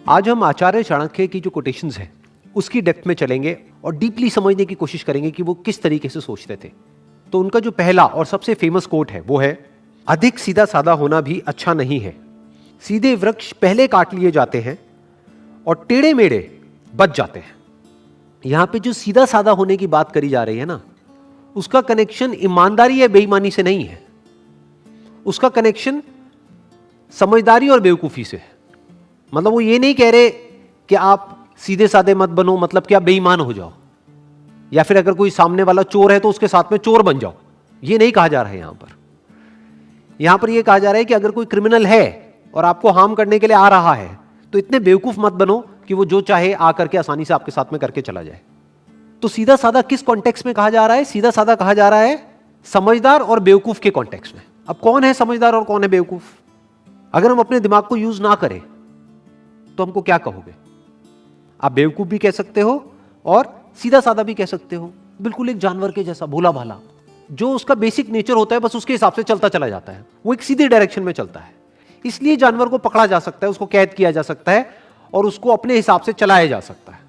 आज हम आचार्य चाणक्य की जो कोटेशंस हैं उसकी डेप्थ में चलेंगे और डीपली समझने की कोशिश करेंगे कि वो किस तरीके से सोचते थे। तो उनका जो पहला और सबसे फेमस कोट है वो है, अधिक सीधा साधा होना भी अच्छा नहीं है। सीधे वृक्ष पहले काट लिए जाते हैं और टेढ़े मेढ़े बच जाते हैं। यहां पे जो सीधा साधा होने की बात करी जा रही है ना, उसका कनेक्शन ईमानदारी या बेईमानी से नहीं है, उसका कनेक्शन समझदारी और बेवकूफी से है। मतलब वो ये नहीं कह रहे कि आप सीधे साधे मत बनो, मतलब कि आप बेईमान हो जाओ, या फिर अगर कोई सामने वाला चोर है तो उसके साथ में चोर बन जाओ। ये नहीं कहा जा रहा है यहां पर यह कहा जा रहा है कि अगर कोई क्रिमिनल है और आपको हार्म करने के लिए आ रहा है तो इतने बेवकूफ मत बनो कि वो जो चाहे आकर के आसानी से आपके साथ में करके चला जाए। तो सीधा साधा किस कॉन्टेक्स्ट में कहा जा रहा है? सीधा साधा कहा जा रहा है समझदार और बेवकूफ के कॉन्टेक्स्ट में। अब कौन है समझदार और कौन है बेवकूफ? अगर हम अपने दिमाग को यूज ना करें तो हमको क्या कहोगे? आप बेवकूफ भी कह सकते हो और सीधा साधा भी कह सकते हो, बिल्कुल एक जानवर के जैसा भोला भाला, जो उसका बेसिक नेचर होता है बस उसके हिसाब से चलता चला जाता है, वो एक सीधी डायरेक्शन में चलता है। इसलिए जानवर को पकड़ा जा सकता है, उसको कैद किया जा सकता है और उसको अपने हिसाब से चलाया जा सकता है।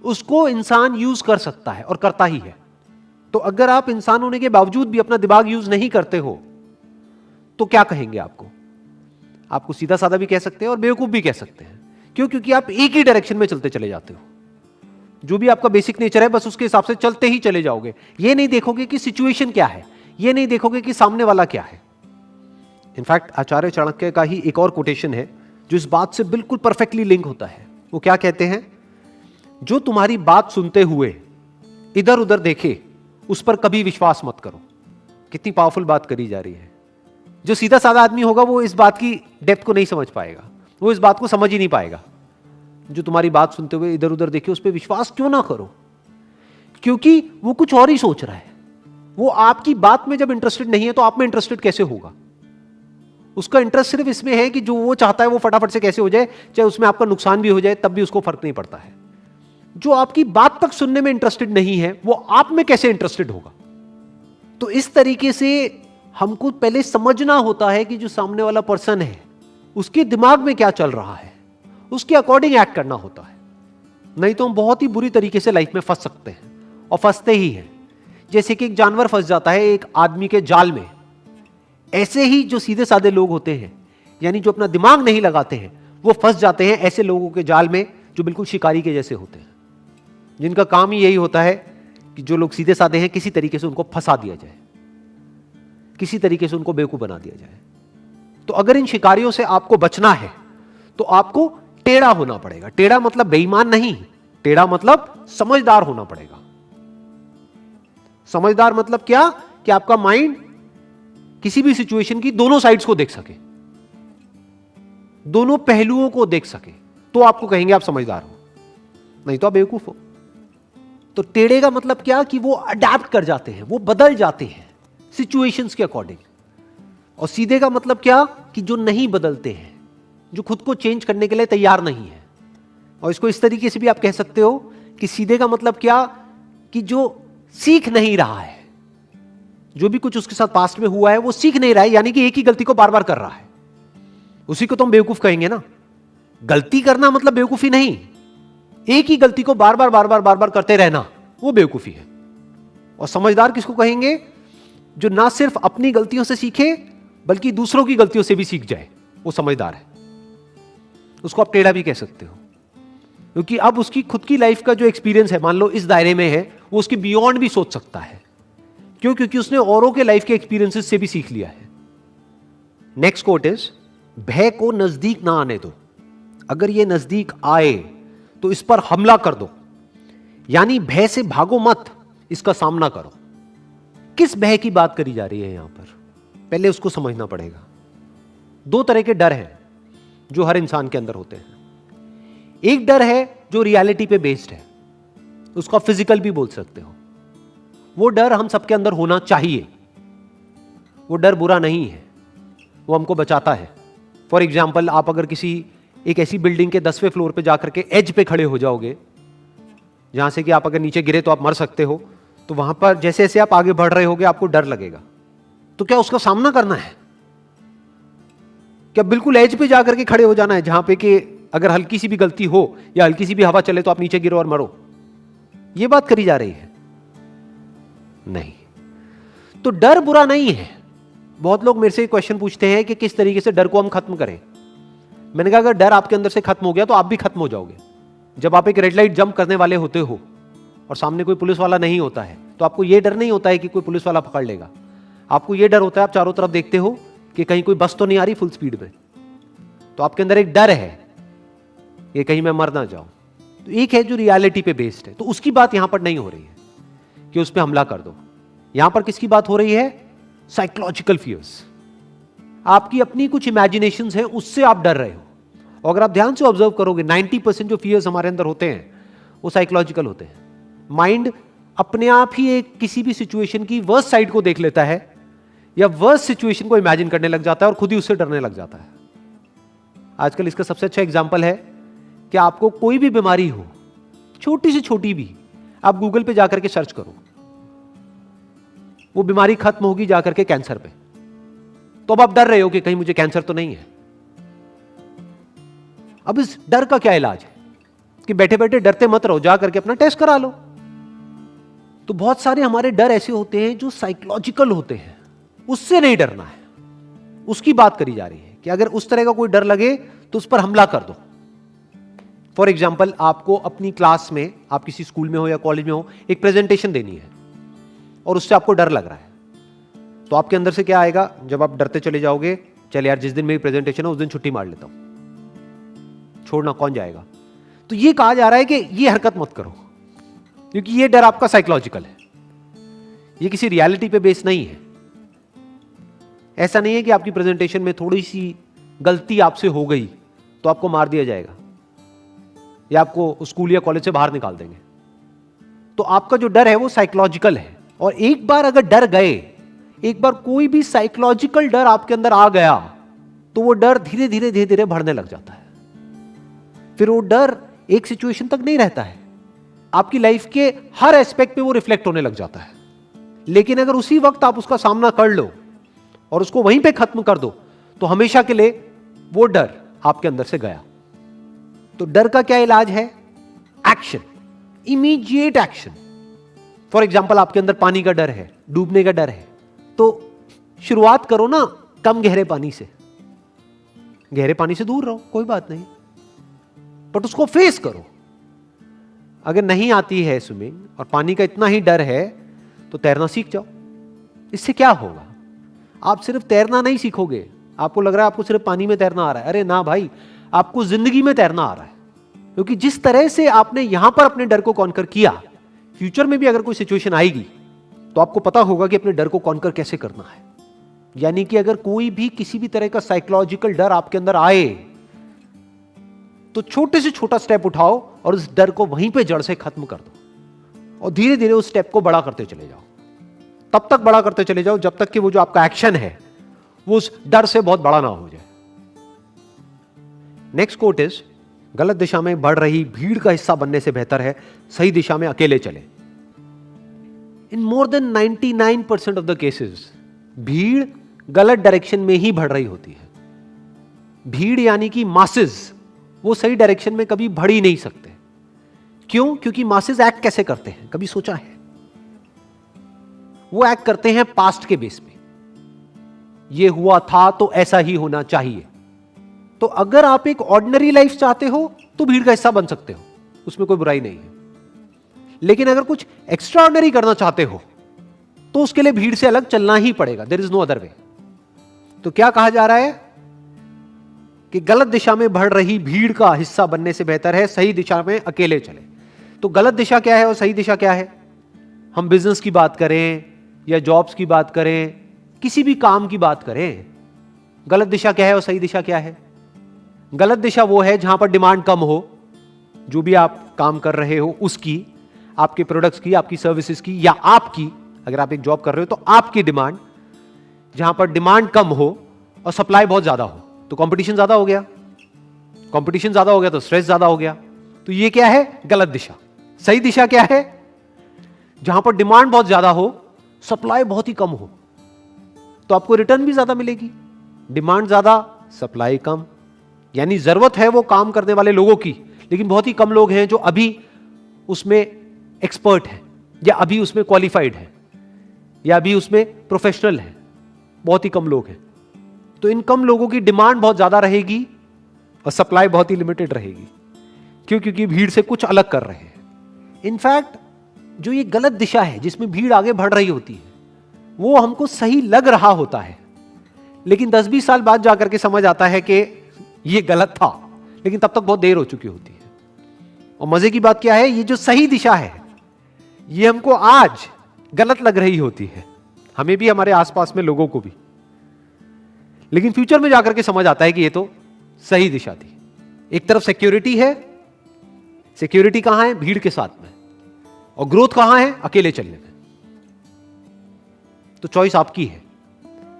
उसको इंसान यूज कर सकता है और करता ही है। तो अगर आप इंसान होने के बावजूद भी अपना दिमाग यूज नहीं करते हो तो क्या कहेंगे? आपको सीधा साधा भी कह सकते हैं और बेवकूफ भी कह सकते हैं। क्यों? क्योंकि आप एक ही डायरेक्शन में चलते चले जाते हो। जो भी आपका बेसिक नेचर है बस उसके हिसाब से चलते ही चले जाओगे। ये नहीं देखोगे कि सिचुएशन क्या है, ये नहीं देखोगे कि सामने वाला क्या है। इनफैक्ट आचार्य चाणक्य का ही एक और कोटेशन है जो इस बात से बिल्कुल परफेक्टली लिंक होता है। वो क्या कहते हैं? जो तुम्हारी बात सुनते हुए इधर उधर देखे उस पर कभी विश्वास मत करो। कितनी पावरफुल बात करी जा रही है। जो सीधा साधा आदमी होगा वो इस बात की डेप्थ को नहीं समझ पाएगा, वो इस बात को समझ ही नहीं पाएगा। जो तुम्हारी बात सुनते हुए इधर उधर देखे उस पर विश्वास क्यों ना करो? क्योंकि वो कुछ और ही सोच रहा है। वो आपकी बात में जब इंटरेस्टेड नहीं है तो आप में इंटरेस्टेड कैसे होगा? उसका इंटरेस्ट सिर्फ इसमें है कि जो वो चाहता है वो फटाफट से कैसे हो जाए, चाहे उसमें आपका नुकसान भी हो जाए तब भी उसको फर्क नहीं पड़ता है। जो आपकी बात तक सुनने में इंटरेस्टेड नहीं है वो आप में कैसे इंटरेस्टेड होगा? तो इस तरीके से हमको पहले समझना होता है कि जो सामने वाला पर्सन है उसके दिमाग में क्या चल रहा है, उसके अकॉर्डिंग एक्ट करना होता है। नहीं तो हम बहुत ही बुरी तरीके से लाइफ में फंस सकते हैं और फंसते ही हैं। जैसे कि एक जानवर फंस जाता है एक आदमी के जाल में, ऐसे ही जो सीधे साधे लोग होते हैं, यानी जो अपना दिमाग नहीं लगाते हैं, वो फंस जाते हैं ऐसे लोगों के जाल में जो बिल्कुल शिकारी के जैसे होते हैं, जिनका काम ही यही होता है कि जो लोग सीधे साधे हैं किसी तरीके से उनको फंसा दिया जाए, किसी तरीके से उनको बेवकूफ बना दिया जाए। तो अगर इन शिकारियों से आपको बचना है तो आपको टेढ़ा होना पड़ेगा। टेढ़ा मतलब बेईमान नहीं, टेढ़ा मतलब समझदार होना पड़ेगा। समझदार मतलब क्या? कि आपका माइंड किसी भी सिचुएशन की दोनों साइड्स को देख सके, दोनों पहलुओं को देख सके, तो आपको कहेंगे आप समझदार हो, नहीं तो आप बेवकूफ हो। तो टेढ़े का मतलब क्या? कि वो अडैप्ट कर जाते हैं, वो बदल जाते हैं सिचुएशंस के अकॉर्डिंग। और सीधे का मतलब क्या? कि जो नहीं बदलते हैं, जो खुद को चेंज करने के लिए तैयार नहीं है। और इसको इस तरीके से भी आप कह सकते हो कि सीधे का मतलब क्या? कि जो सीख नहीं रहा है, जो भी कुछ उसके साथ पास्ट में हुआ है वो सीख नहीं रहा है, यानी कि एक ही गलती को बार बार कर रहा है। उसी को तो हम बेवकूफ कहेंगे ना। गलती करना मतलब बेवकूफी नहीं, एक ही गलती को बार बार करते रहना वो बेवकूफी है। और समझदार किसको कहेंगे? जो ना सिर्फ अपनी गलतियों से सीखे बल्कि दूसरों की गलतियों से भी सीख जाए, वो समझदार है। उसको आप टेढ़ा भी कह सकते हो, क्योंकि अब उसकी खुद की लाइफ का जो एक्सपीरियंस है, मान लो इस दायरे में है, वो उसके बियॉन्ड भी सोच सकता है। क्यों? क्योंकि उसने औरों के लाइफ के एक्सपीरियंसेस से भी सीख लिया है। नेक्स्ट कोट इज, भय को नजदीक ना आने दो। अगर ये नजदीक आए तो इस पर हमला कर दो, यानी भय से भागो मत, इसका सामना करो। किस भय की बात करी जा रही है यहां पर? पहले उसको समझना पड़ेगा। दो तरह के डर हैं जो हर इंसान के अंदर होते हैं। एक डर है जो रियलिटी पे बेस्ड है, उसका फिजिकल भी बोल सकते हो। वो डर हम सबके अंदर होना चाहिए। वो डर बुरा नहीं है, वो हमको बचाता है। फॉर एग्जाम्पल, आप अगर किसी एक ऐसी बिल्डिंग के 10वें फ्लोर पे जाकर के एज पे खड़े हो जाओगे जहां से कि आप अगर नीचे गिरे तो आप मर सकते हो, तो वहां पर जैसे जैसे आप आगे बढ़ रहे होगे आपको डर लगेगा। तो क्या उसका सामना करना है? क्या बिल्कुल एज पे जाकर के खड़े हो जाना है जहां पे कि अगर हल्की सी भी गलती हो या हल्की सी भी हवा चले तो आप नीचे गिरो और मरो, ये बात करी जा रही है? नहीं। तो डर बुरा नहीं है। बहुत लोग मेरे से क्वेश्चन पूछते हैं कि किस तरीके से डर को हम खत्म करें। मैंने कहा अगर डर आपके अंदर से खत्म हो गया तो आप भी खत्म हो जाओगे। जब आप एक रेड लाइट जंप करने वाले होते हो और सामने कोई पुलिस वाला नहीं होता है तो आपको यह डर नहीं होता है कि कोई पुलिस वाला पकड़ लेगा। आपको यह डर होता है, आप चारों तरफ देखते हो कि कहीं कोई बस तो नहीं आ रही फुल स्पीड में, तो आपके अंदर एक डर है कि कहीं मैं मर ना जाऊं। तो एक है जो रियलिटी पे बेस्ड है, तो उसकी बात यहां पर नहीं हो रही है कि उस पर हमला कर दो। यहां पर किसकी बात हो रही है? Psychological fears. आपकी अपनी कुछ इमेजिनेशंस हैं, उससे आप डर रहे हो। और अगर आप ध्यान से ऑब्जर्व करोगे 90% जो फियर्स हमारे अंदर होते हैं वो साइकोलॉजिकल होते हैं। माइंड अपने आप ही एक किसी भी सिचुएशन की वर्स्ट साइड को देख लेता है या वर्स्ट सिचुएशन को इमेजिन करने लग जाता है और खुद ही उससे डरने लग जाता है। आजकल इसका सबसे अच्छा एग्जांपल है कि आपको कोई भी बीमारी हो, छोटी से छोटी भी, आप गूगल पे जाकर के सर्च करो, वो बीमारी खत्म होगी जाकर के कैंसर पे, तो अब आप डर रहे हो कि कहीं मुझे कैंसर तो नहीं है। अब इस डर का क्या इलाज है कि बैठे बैठे डरते मत रहो, जाकर के अपना टेस्ट करा लो। तो बहुत सारे हमारे डर ऐसे होते हैं जो साइकोलॉजिकल होते हैं, उससे नहीं डरना है। उसकी बात करी जा रही है कि अगर उस तरह का कोई डर लगे तो उस पर हमला कर दो। फॉर एग्जाम्पल, आपको अपनी क्लास में, आप किसी स्कूल में हो या कॉलेज में हो, एक प्रेजेंटेशन देनी है और उससे आपको डर लग रहा है, तो आपके अंदर से क्या आएगा? जब आप डरते चले जाओगे, चल यार जिस दिन मेरी प्रेजेंटेशन है उस दिन छुट्टी मार लेता हूं, छोड़ना कौन जाएगा। तो ये कहा जा रहा है कि ये हरकत मत करो, क्योंकि ये डर आपका साइकोलॉजिकल है, ये किसी रियलिटी पे बेस नहीं है। ऐसा नहीं है कि आपकी प्रेजेंटेशन में थोड़ी सी गलती आपसे हो गई तो आपको मार दिया जाएगा या आपको स्कूल या कॉलेज से बाहर निकाल देंगे। तो आपका जो डर है वो साइकोलॉजिकल है। और एक बार अगर डर गए, एक बार कोई भी साइकोलॉजिकल डर आपके अंदर आ गया तो वो डर धीरे धीरे धीरे धीरे बढ़ने लग जाता है। फिर वो डर एक सिचुएशन तक नहीं रहता है, आपकी लाइफ के हर एस्पेक्ट पे वो रिफ्लेक्ट होने लग जाता है। लेकिन अगर उसी वक्त आप उसका सामना कर लो और उसको वहीं पे खत्म कर दो तो हमेशा के लिए वो डर आपके अंदर से गया। तो डर का क्या इलाज है? Action, immediate action. For example, आपके अंदर पानी का डर है, डूबने का डर है, तो शुरुआत करो ना कम गहरे पानी से। गहरे पानी से दूर रहो, कोई बात नहीं, बट उसको फेस करो। अगर नहीं आती है स्विमिंग और पानी का इतना ही डर है तो तैरना सीख जाओ। इससे क्या होगा? आप सिर्फ तैरना नहीं सीखोगे। आपको लग रहा है आपको सिर्फ पानी में तैरना आ रहा है, अरे ना भाई, आपको जिंदगी में तैरना आ रहा है। क्योंकि जिस तरह से आपने यहां पर अपने डर को कॉन्कर किया, फ्यूचर में भी अगर कोई सिचुएशन आएगी तो आपको पता होगा कि अपने डर को कॉन्कर कैसे करना है। यानी कि अगर कोई भी किसी भी तरह का साइकोलॉजिकल डर आपके अंदर आए तो छोटे से छोटा स्टेप उठाओ और उस डर को वहीं पे जड़ से खत्म कर दो और धीरे धीरे उस स्टेप को बड़ा करते चले जाओ। तब तक बड़ा करते चले जाओ जब तक कि वो जो आपका एक्शन है वो उस डर से बहुत बड़ा ना हो जाए। नेक्स्ट कोट इज, गलत दिशा में बढ़ रही भीड़ का हिस्सा बनने से बेहतर है सही दिशा में अकेले चले। In more than 99% of the cases भीड़ गलत डायरेक्शन में ही बढ़ रही होती है। भीड़ यानी कि मासेस, वो सही डायरेक्शन में कभी बढ़ ही नहीं सकते। क्यों? क्योंकि मासेस एक्ट कैसे करते हैं, कभी सोचा है? वो एक्ट करते हैं पास्ट के बेस पे, ये हुआ था तो ऐसा ही होना चाहिए। तो अगर आप एक ऑर्डिनरी लाइफ चाहते हो तो भीड़ का हिस्सा बन सकते हो, उसमें कोई बुराई नहीं है। लेकिन अगर कुछ एक्स्ट्रा ऑर्डिनरी करना चाहते हो तो उसके लिए भीड़ से अलग चलना ही पड़ेगा, there is no other way. तो क्या कहा जा रहा है कि गलत दिशा में बढ़ रही भीड़ का हिस्सा बनने से बेहतर है सही दिशा में अकेले चले। तो गलत दिशा क्या है और सही दिशा क्या है? हम बिजनेस की बात करें या जॉब्स की बात करें, किसी भी काम की बात करें, गलत दिशा क्या है और सही दिशा क्या है? गलत दिशा वो है जहां पर डिमांड कम हो, जो भी आप काम कर रहे हो उसकी, आपके प्रोडक्ट्स की, आपकी सर्विसेज की, या आपकी, अगर आप एक जॉब कर रहे हो तो आपकी डिमांड, जहां पर डिमांड कम हो और सप्लाई बहुत ज्यादा हो। तो कंपटीशन ज्यादा हो गया, कंपटीशन ज्यादा हो गया तो स्ट्रेस ज्यादा हो गया। तो ये क्या है? गलत दिशा। सही दिशा क्या है? जहां पर डिमांड बहुत ज्यादा हो, सप्लाई बहुत ही कम हो, तो आपको रिटर्न भी ज्यादा मिलेगी। डिमांड ज्यादा, सप्लाई कम, यानी जरूरत है वो काम करने वाले लोगों की, लेकिन बहुत ही कम लोग हैं जो अभी उसमें एक्सपर्ट हैं, या अभी उसमें क्वालिफाइड हैं, या अभी उसमें प्रोफेशनल हैं। बहुत ही कम लोग हैं। तो इन कम लोगों की डिमांड बहुत ज्यादा रहेगी और सप्लाई बहुत ही लिमिटेड रहेगी। क्यों? क्योंकि भीड़ से कुछ अलग कर रहे हैं। इनफैक्ट जो ये गलत दिशा है जिसमें भीड़ आगे बढ़ रही होती है, वो हमको सही लग रहा होता है, लेकिन 10-20 साल बाद जाकर के समझ आता है कि ये गलत था, लेकिन तब तक बहुत देर हो चुकी होती है। और मजे की बात क्या है, ये जो सही दिशा है ये हमको आज गलत लग रही होती है, हमें भी, हमारे आसपास में लोगों को भी, लेकिन फ्यूचर में जाकर के समझ आता है कि ये तो सही दिशा थी। एक तरफ सिक्योरिटी है, सिक्योरिटी कहां है? भीड़ के साथ में। और ग्रोथ कहां है? अकेले चलने में। तो चॉइस आपकी है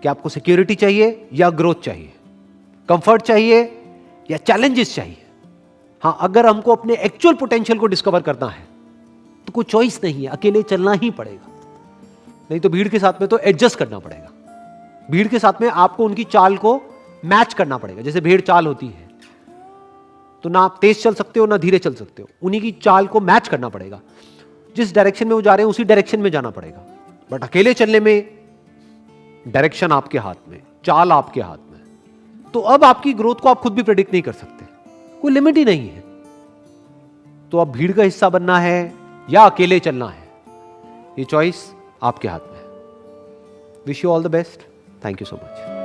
कि आपको सिक्योरिटी चाहिए या ग्रोथ चाहिए, कंफर्ट चाहिए या चैलेंजेस चाहिए। हां, अगर हमको अपने एक्चुअल पोटेंशियल को डिस्कवर करना है तो कोई चॉइस नहीं है, अकेले चलना ही पड़ेगा। नहीं तो भीड़ के साथ में तो एडजस्ट करना पड़ेगा। भीड़ के साथ में आपको उनकी चाल को मैच करना पड़ेगा। जैसे भेड़ चाल होती है तो ना आप तेज चल सकते हो ना धीरे चल सकते हो, उन्हीं की चाल को मैच करना पड़ेगा। जिस डायरेक्शन में वो जा रहे हैं उसी डायरेक्शन में जाना पड़ेगा। बट अकेले चलने में डायरेक्शन आपके हाथ में, चाल आपके हाथ में। तो अब आपकी ग्रोथ को आप खुद भी प्रेडिक्ट नहीं कर सकते, कोई लिमिट ही नहीं है। तो अब भीड़ का हिस्सा बनना है या अकेले चलना है, ये चॉइस आपके हाथ में है। Wish you all the best. Thank you so much.